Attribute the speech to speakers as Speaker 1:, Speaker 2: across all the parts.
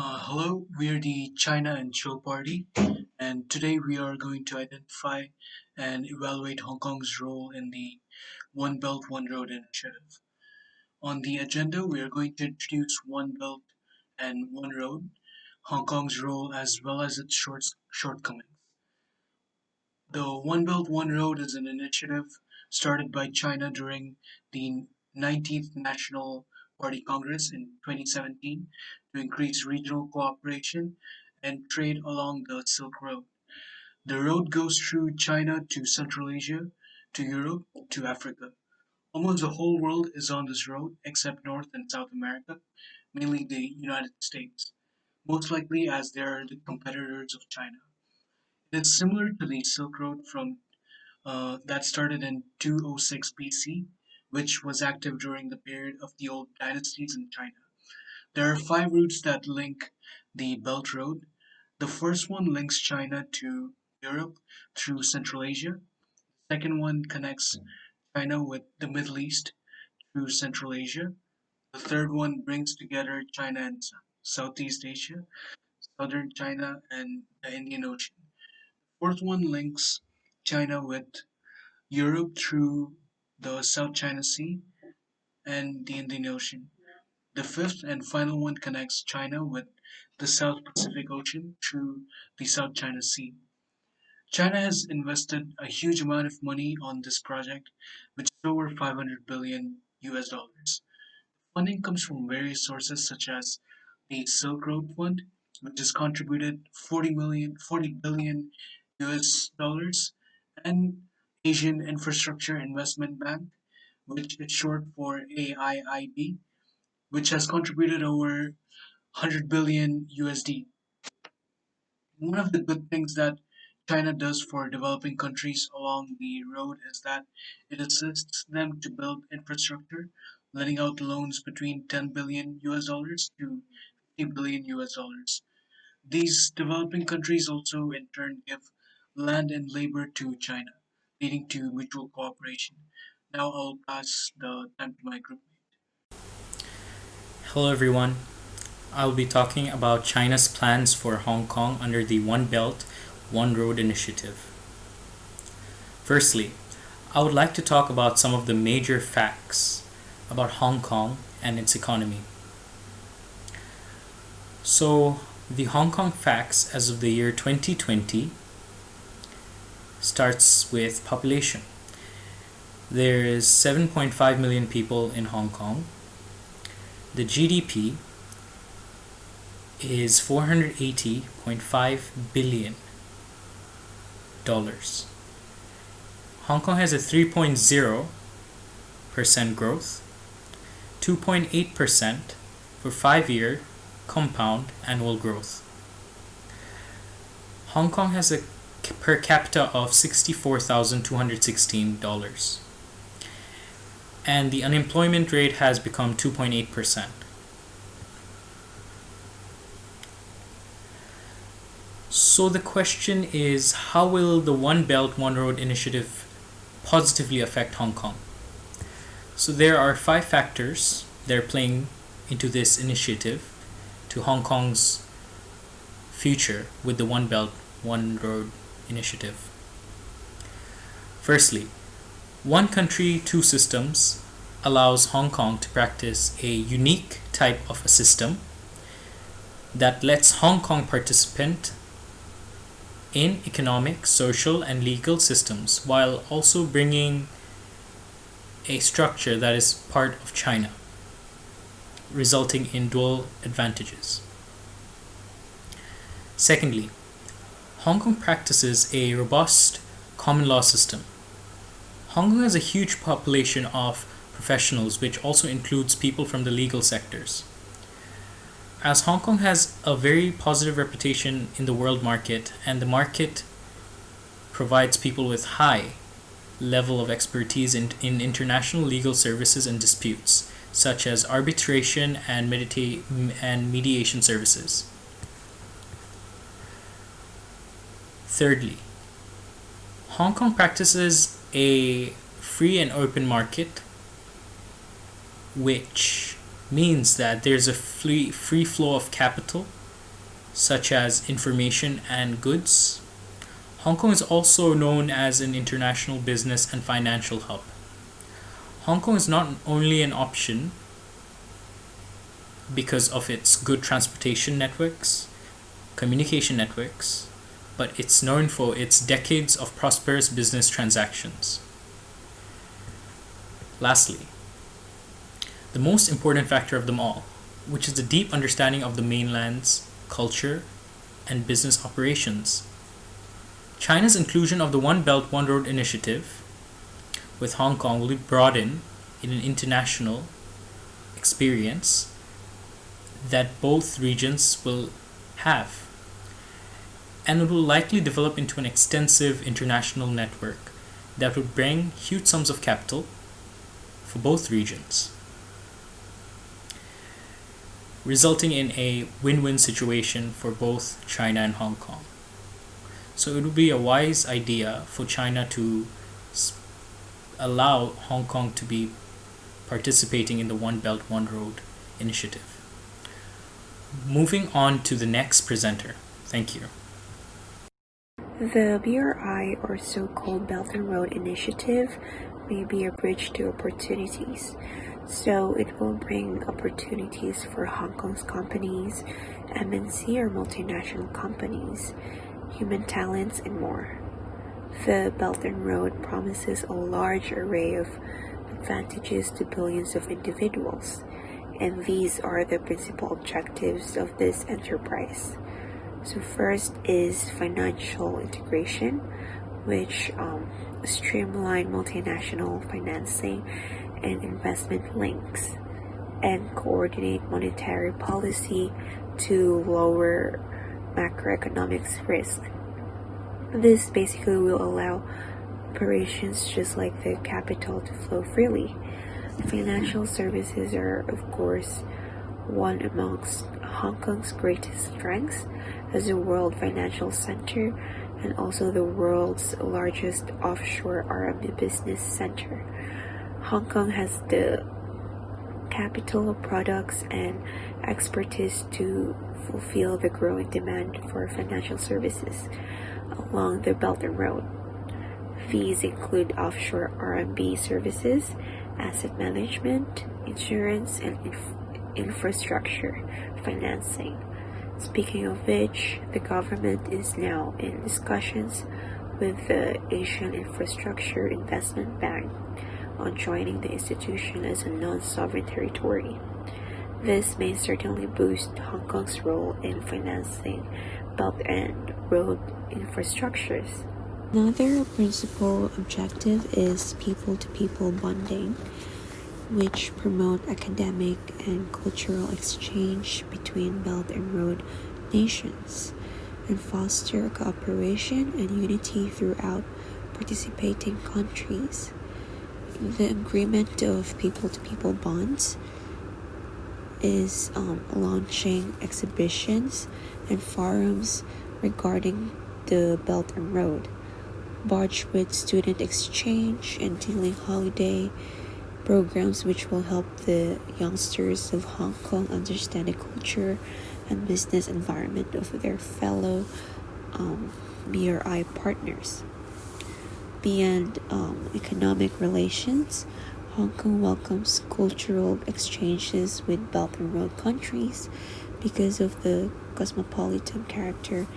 Speaker 1: Hello, we are the China and Chill Party, and today we are going to identify and evaluate Hong Kong's role in the One Belt, One Road initiative. On the agenda, we are going to introduce One Belt and One Road, Hong Kong's role as well as its shortcomings. The One Belt, One Road is an initiative started by China during the 19th National Party Congress in 2017 to increase regional cooperation and trade along the Silk Road. The road goes through China to Central Asia, to Europe, to Africa. Almost the whole world is on this road except North and South America, mainly the United States, most likely as they are the competitors of China. It is similar to the Silk Road from that started in 206 BC, which was active during the period of the old dynasties in China. There are five routes that link the Belt Road. The first one links China to Europe through Central Asia. The second one connects China with the Middle East through Central Asia. The third one brings together China and Southeast Asia, southern China, and the Indian Ocean. The fourth one links China with Europe through the South China Sea and the Indian Ocean. The fifth and final one connects China with the South Pacific Ocean through the South China Sea. China has invested a huge amount of money on this project, which is over 500 billion US dollars. Funding comes from various sources such as the Silk Road Fund, which has contributed 40 billion US dollars, and Asian Infrastructure Investment Bank, which is short for AIIB, which has contributed over 100 billion USD. One of the good things that China does for developing countries along the road is that it assists them to build infrastructure, letting out loans between 10 billion US dollars to 50 billion US dollars. These developing countries also in turn give land and labor to China, leading to mutual cooperation. Now I'll pass the time to my group.
Speaker 2: Hello everyone. I'll be talking about China's plans for Hong Kong under the One Belt, One Road initiative. Firstly, I would like to talk about some of the major facts about Hong Kong and its economy. So, the Hong Kong facts as of the year 2020 starts with population. There is 7.5 million people in Hong Kong. The GDP is $480.5 billion. Hong Kong has a 3.0% growth, 2.8% for 5-year compound annual growth. Hong Kong has a per capita of $64,216, and the unemployment rate has become 2.8%. So the question is, how will the One Belt, One Road initiative positively affect Hong Kong? So there are 5 factors that are playing into this initiative to Hong Kong's future with the One Belt, One Road initiative. Firstly, one country, two systems allows Hong Kong to practice a unique type of a system that lets Hong Kong participate in economic, social, and legal systems while also bringing a structure that is part of China, resulting in dual advantages. Secondly, Hong Kong practices a robust common law system. Hong Kong has a huge population of professionals, which also includes people from the legal sectors. As Hong Kong has a very positive reputation in the world market, and the market provides people with high level of expertise in international legal services and disputes, such as arbitration and mediation services. Thirdly, Hong Kong practices a free and open market, which means that there's a free flow of capital such as information and goods. Hong Kong is also known as an international business and financial hub. Hong Kong is not only an option because of its good transportation networks, communication networks, but it's known for its decades of prosperous business transactions. Lastly, the most important factor of them all, which is the deep understanding of the mainland's culture and business operations. China's inclusion of the One Belt, One Road initiative with Hong Kong will be brought in an international experience that both regions will have, and it will likely develop into an extensive international network that would bring huge sums of capital for both regions, resulting in a win-win situation for both China and Hong Kong. So it would be a wise idea for China to allow Hong Kong to be participating in the One Belt, One Road initiative. Moving on to the next presenter. Thank you.
Speaker 3: The BRI, or so-called Belt and Road Initiative, may be a bridge to opportunities. So it will bring opportunities for Hong Kong's companies, MNC or multinational companies, human talents, and more. The Belt and Road promises a large array of advantages to billions of individuals, and these are the principal objectives of this enterprise. So first is financial integration, which streamline multinational financing and investment links, and coordinate monetary policy to lower macroeconomic risk. This basically will allow operations just like the capital to flow freely. Financial services are, of course, one amongst Hong Kong's greatest strengths as a world financial center and also the world's largest offshore RMB business center. Hong Kong has the capital, products, and expertise to fulfill the growing demand for financial services along the Belt and Road. These include offshore RMB services, asset management, insurance, and infrastructure financing. Speaking of which, the government is now in discussions with the Asian Infrastructure Investment Bank on joining the institution as a non-sovereign territory. This may certainly boost Hong Kong's role in financing Belt and Road infrastructures. Another principal objective is people-to-people bonding, which promote academic and cultural exchange between Belt and Road nations and foster cooperation and unity throughout participating countries. The agreement of people-to-people bonds is launching exhibitions and forums regarding the Belt and Road, barge with student exchange and dealing holiday programs which will help the youngsters of Hong Kong understand the culture and business environment of their fellow BRI partners. Beyond economic relations, Hong Kong welcomes cultural exchanges with Belt and Road countries because of the cosmopolitan character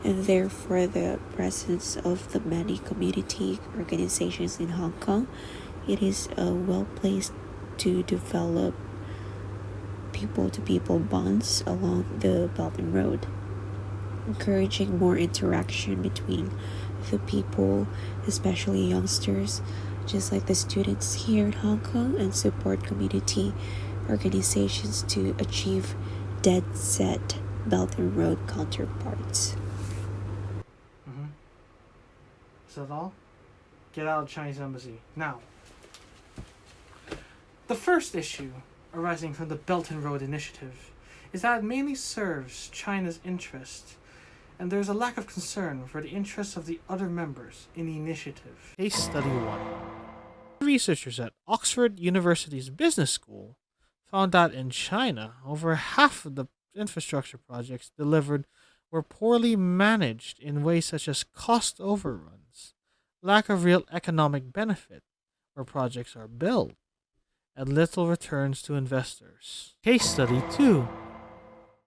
Speaker 3: and therefore the presence of the many community organizations in Hong Kong. It is well placed to develop people-to-people bonds along the Belt and Road, encouraging more interaction between the people, especially youngsters, just like the students here in Hong Kong, and support community organizations to achieve dead set Belt and Road counterparts.
Speaker 4: Is that all? Get out of the Chinese embassy now. The first issue arising from the Belt and Road Initiative is that it mainly serves China's interests, and there is a lack of concern for the interests of the other members in the initiative. Case Study 1. Researchers at Oxford University's Business School found that in China, over half of the infrastructure projects delivered were poorly managed in ways such as cost overruns, lack of real economic benefit where projects are built, and little returns to investors. Case study 2.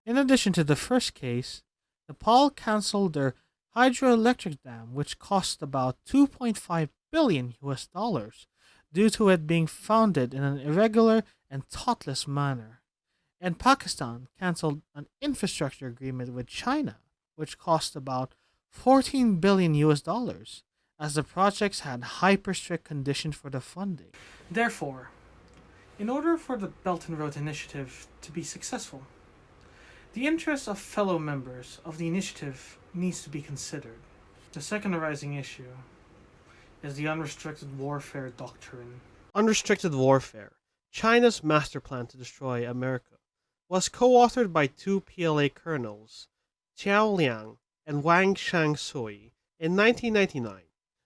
Speaker 4: In addition to the first case, Nepal canceled their hydroelectric dam, which cost about 2.5 billion US dollars, due to it being founded in an irregular and thoughtless manner. And Pakistan canceled an infrastructure agreement with China, which cost about 14 billion US dollars, as the projects had hyper strict conditions for the funding. Therefore, in order for the Belt and Road Initiative to be successful, the interests of fellow members of the initiative needs to be considered. The second arising issue is the unrestricted warfare doctrine. Unrestricted warfare, China's master plan to destroy America, was co-authored by two PLA colonels, Xiao Liang and Wang Shangshui, in 1999.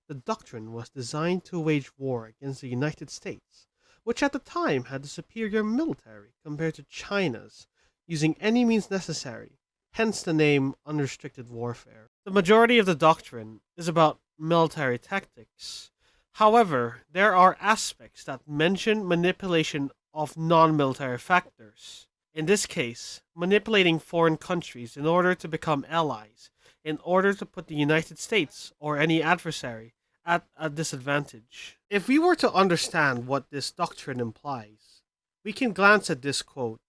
Speaker 4: The doctrine was designed to wage war against the United States, which at the time had the superior military compared to China's, using any means necessary, hence the name unrestricted warfare. The majority of the doctrine is about military tactics. However, there are aspects that mention manipulation of non-military factors. In this case, manipulating foreign countries in order to become allies, in order to put the United States or any adversary at a disadvantage. If we were to understand what this doctrine implies, we can glance at this quote.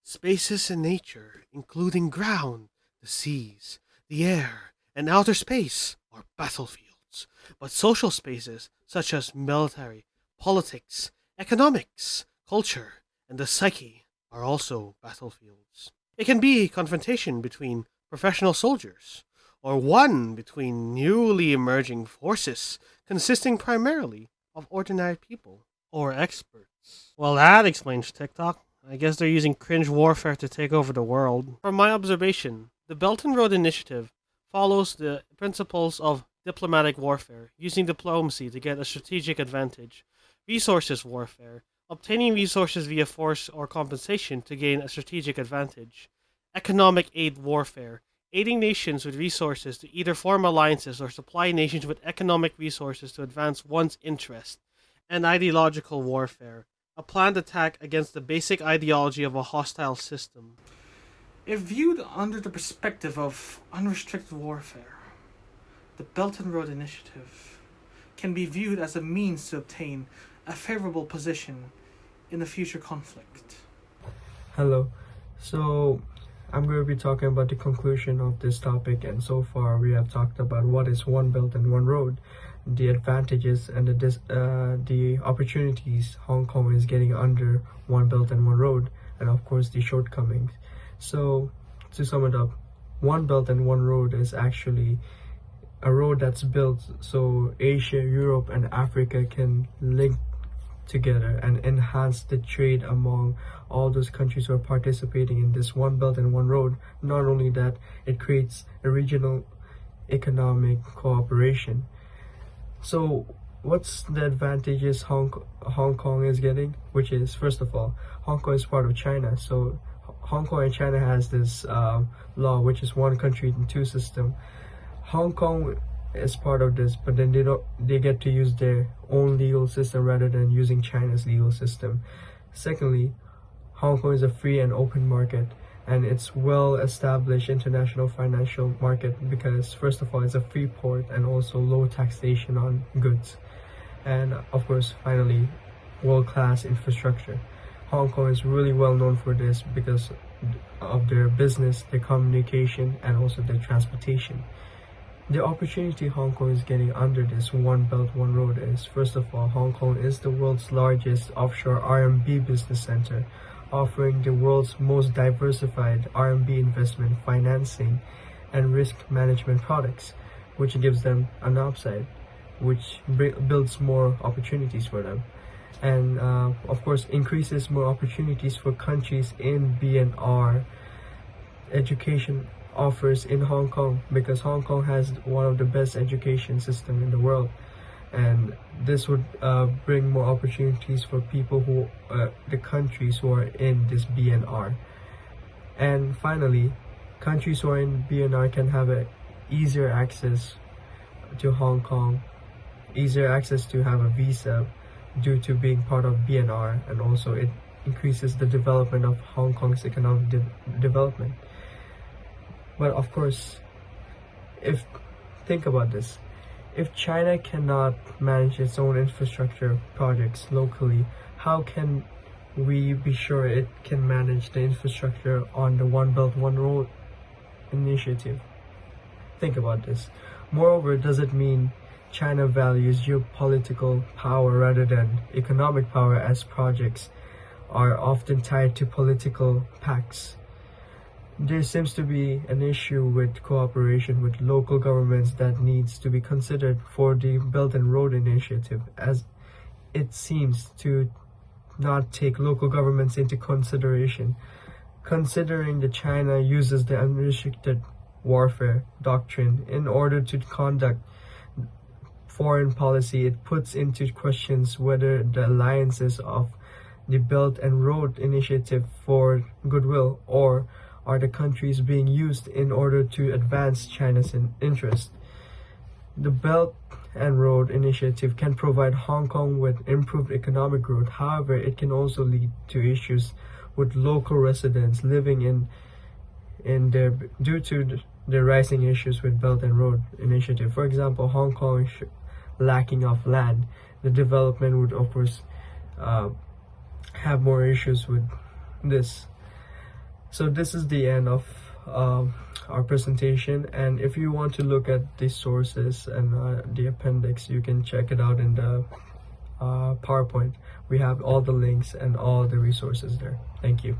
Speaker 4: Spaces in nature, including ground, the seas, the air, and outer space, are battlefields. But social spaces, such as military, politics, economics, culture, and the psyche, are also battlefields. It can be confrontation between professional soldiers, or one between newly emerging forces consisting primarily of ordinary people or experts. Well, that explains TikTok. I guess they're using cringe warfare to take over the world. From my observation, the Belt and Road Initiative follows the principles of diplomatic warfare, using diplomacy to get a strategic advantage, resources warfare, obtaining resources via force or compensation to gain a strategic advantage, economic aid warfare, aiding nations with resources to either form alliances or supply nations with economic resources to advance one's interest, and ideological warfare, a planned attack against the basic ideology of a hostile system. If viewed under the perspective of unrestricted warfare, the Belt and Road Initiative can be viewed as a means to obtain a favorable position in a future conflict.
Speaker 5: Hello. So, I'm going to be talking about the conclusion of this topic, and so far we have talked about what is One Belt and One Road, the advantages and the opportunities Hong Kong is getting under One Belt and One Road, and of course the shortcomings. So, to sum it up, One Belt and One Road is actually a road that's built so Asia, Europe, and Africa can link together and enhance the trade among all those countries who are participating in this One Belt and One Road. Not only that, it creates a regional economic cooperation. So what's the advantages Hong Kong is getting? Which is, first of all, Hong Kong is part of China, so Hong Kong and China has this law, which is one country and two system. Hong Kong is part of this, but then they get to use their own legal system rather than using China's legal system. Secondly, Hong Kong is a free and open market, and it's well-established international financial market because, first of all, it's a free port and also low taxation on goods. And of course, finally, world-class infrastructure. Hong Kong is really well known for this because of their business, their communication, and also their transportation. The opportunity Hong Kong is getting under this One Belt, One Road is, first of all, Hong Kong is the world's largest offshore RMB business center, offering the world's most diversified RMB investment, financing, and risk management products, which gives them an upside, which builds more opportunities for them. And of course, increases more opportunities for countries in BNR. Education offers in Hong Kong because Hong Kong has one of the best education system in the world, and this would bring more opportunities for people who the countries who are in this BNR. And finally, countries who are in BNR can have a easier access to Hong Kong, easier access to have a visa due to being part of BNR, and also it increases the development of Hong Kong's economic development. But of course, if think about this, if China cannot manage its own infrastructure projects locally, how can we be sure it can manage the infrastructure on the One Belt One Road initiative? Think about this. Moreover, does it mean China values geopolitical power rather than economic power, as projects are often tied to political pacts? There seems to be an issue with cooperation with local governments that needs to be considered for the Belt and Road Initiative, as it seems to not take local governments into consideration. Considering that China uses the unrestricted warfare doctrine in order to conduct foreign policy, it puts into questions whether the alliances of the Belt and Road Initiative for goodwill, or are the countries being used in order to advance China's interest. The Belt and Road Initiative can provide Hong Kong with improved economic growth. However, it can also lead to issues with local residents living in their due to the rising issues with Belt and Road Initiative. For example, Hong Kong lacking of land, the development would of course have more issues with this. So this is the end of our presentation, and if you want to look at the sources and the appendix, you can check it out in the PowerPoint. We have all the links and all the resources there. Thank you.